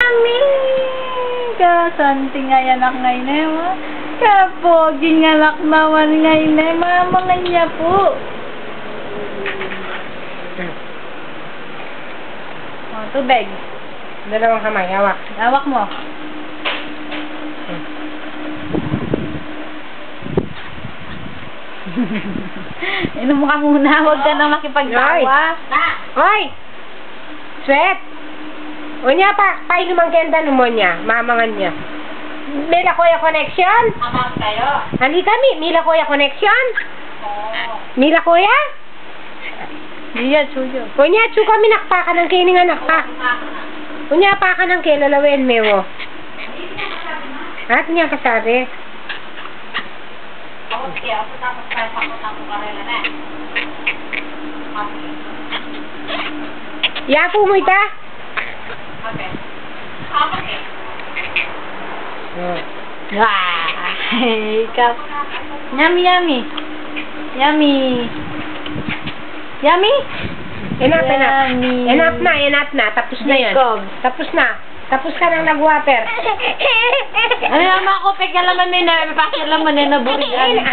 yummy! Kasanti nga anak ngayon eh, ma. Kapogi nga anak naman ngayon eh, mama nga niya po. Oh, tubig. Dalawang kamay, hawak. Hawak mo. Inom ka muna, huwag ka na makipagtawa. Hoy! Sweat! Unya pa, painuman kenda numonya, mamangan niya. Mila Kuya Connection? Amang kayo. Halika mi, Mila Kuya Connection? Oo. Mila Kuya? Iya, suyo. Unya, chu kami nakpakan ng kining anak pa. Unya pa ka ng kilalawin mewo. At niya kasabi. Ako sige, ako tapos tayo sa karela na. Yapo mo ita? Okay. Okay. Ah, kap. Yummy, yummy. Yummy. Yummy? Enough, enough. Yummy. Enough na. Tapos na yun. Jacob. Tapos na. Tapos ka nang nag-water. Ano naman ako, pekala man may napapakila mo na naburian.